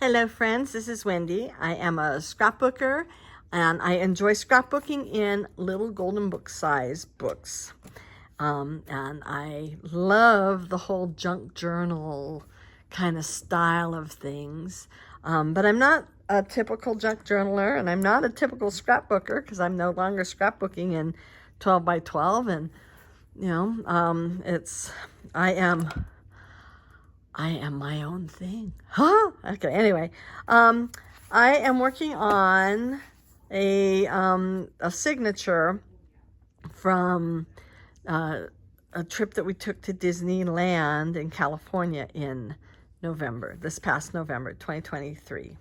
Hello friends, this is Wendy. I am a scrapbooker and I enjoy scrapbooking in little golden book size books. And I love the whole junk journal kind of style of things. But I'm not a typical junk journaler and I'm not a typical scrapbooker because I'm no longer scrapbooking in 12 by 12 and I am my own thing. Huh? Okay, anyway. I am working on a signature from a trip that we took to Disneyland in California in November, this past November, 2023.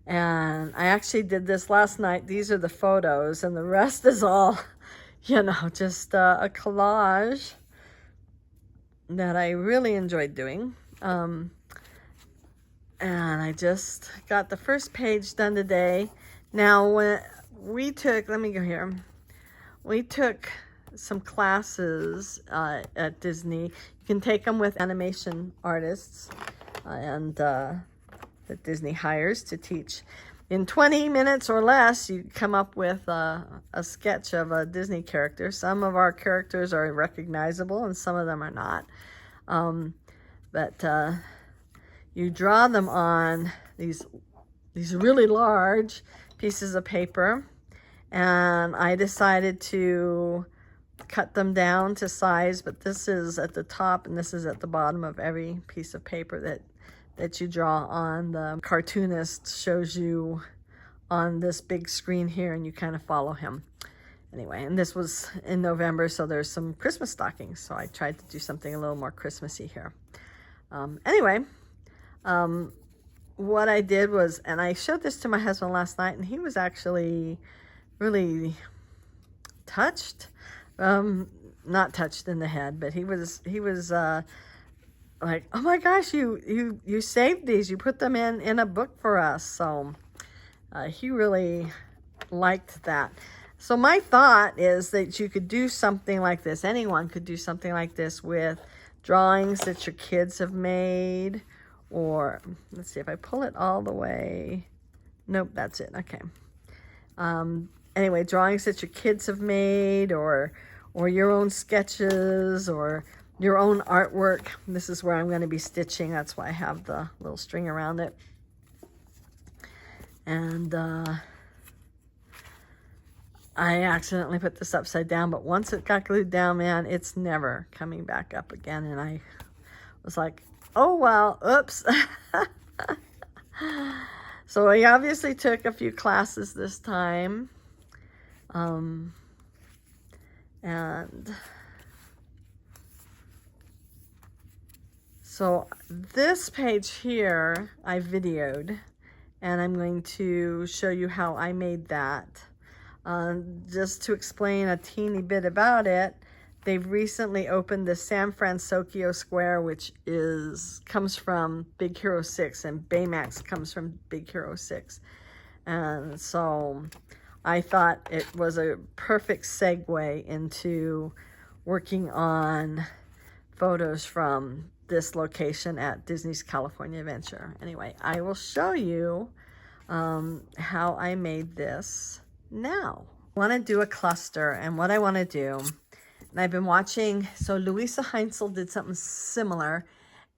And I actually did this last night. These are the photos, and the rest is all, just a collage that I really enjoyed doing. And I just got the first page done today. Now, when we took, let me go here. We took some classes at Disney. You can take them with animation artists that Disney hires to teach. In 20 minutes or less, you come up with a sketch of a Disney character. Some of our characters are recognizable and some of them are not. But you draw them on these really large pieces of paper, and I decided to cut them down to size, but this is at the top and this is at the bottom of every piece of paper that you draw on. The cartoonist shows you on this big screen here and you kind of follow him. Anyway, and this was in November, so there's some Christmas stockings, so I tried to do something a little more Christmassy here. What I did was, and I showed this to my husband last night, and he was actually really touched. Not touched in the head, but he was like, oh my gosh, you saved these, you put them in a book for us. So he really liked that. So my thought is that you could do something like this. Anyone could do something like this with drawings that your kids have made, or let's see if I pull it all the way. Nope, that's it. Okay. Anyway, drawings that your kids have made, or your own sketches, or your own artwork. This is where I'm going to be stitching. That's why I have the little string around it. And I accidentally put this upside down, but once it got glued down, man, it's never coming back up again. And I was like, oh, well, oops. So I obviously took a few classes this time. And so this page here, I videoed, and I'm going to show you how I made that. Just to explain a teeny bit about it, they've recently opened the San Francisco Square, which comes from Big Hero 6, and Baymax comes from Big Hero 6. And so I thought it was a perfect segue into working on photos from this location at Disney's California Adventure. Anyway, I will show you how I made this now. I want to do a cluster, and what I want to do, and I've been watching, so Louisa Heinzel did something similar,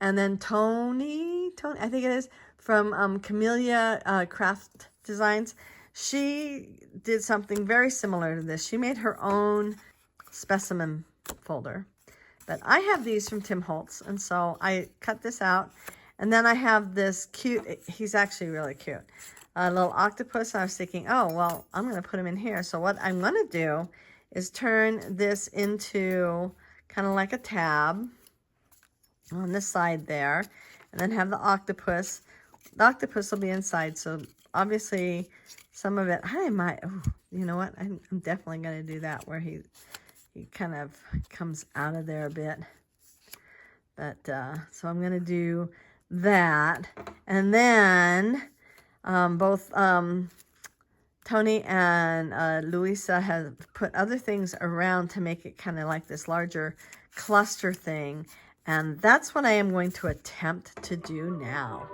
and then Tony, I think it is, from Camellia Craft Designs, she did something very similar to this. She made her own specimen folder. But I have these from Tim Holtz, and so I cut this out. And then I have this cute, he's actually really cute, a little octopus. And I was thinking, oh, well, I'm going to put him in here. So what I'm going to do is turn this into kind of like a tab on the side there. And then have the octopus. The octopus will be inside, so obviously some of it, I might, oh, you know what? I'm definitely going to do that where he kind of comes out of there a bit. But so I'm going to do that. And then both Tony and Louisa have put other things around to make it kind of like this larger cluster thing. And that's what I am going to attempt to do now.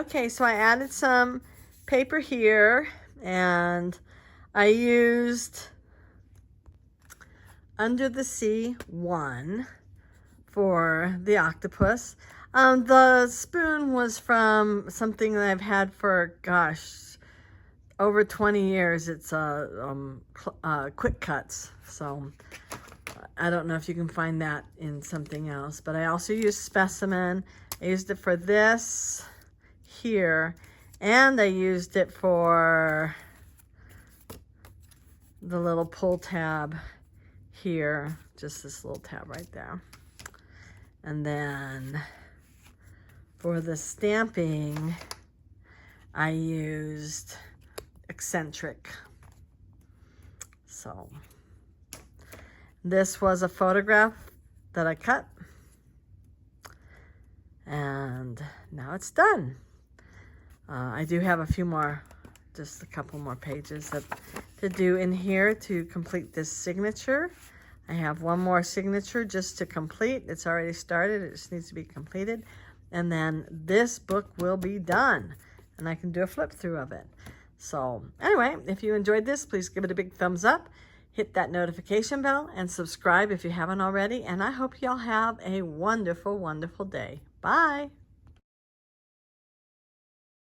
Okay, so I added some paper here, and I used Under the Sea 1 for the octopus. The spoon was from something that I've had for, gosh, over 20 years. It's Quick Cuts, so I don't know if you can find that in something else. But I also used Specimen. I used it for this here, and I used it for the little pull tab here, just this little tab right there. And then for the stamping, I used Eccentric. So this was a photograph that I cut, and now it's done. I do have a few more, just a couple more pages to do in here to complete this signature. I have one more signature just to complete. It's already started. It just needs to be completed. And then this book will be done, and I can do a flip through of it. So anyway, if you enjoyed this, please give it a big thumbs up. Hit that notification bell and subscribe if you haven't already. And I hope y'all have a wonderful, wonderful day. Bye.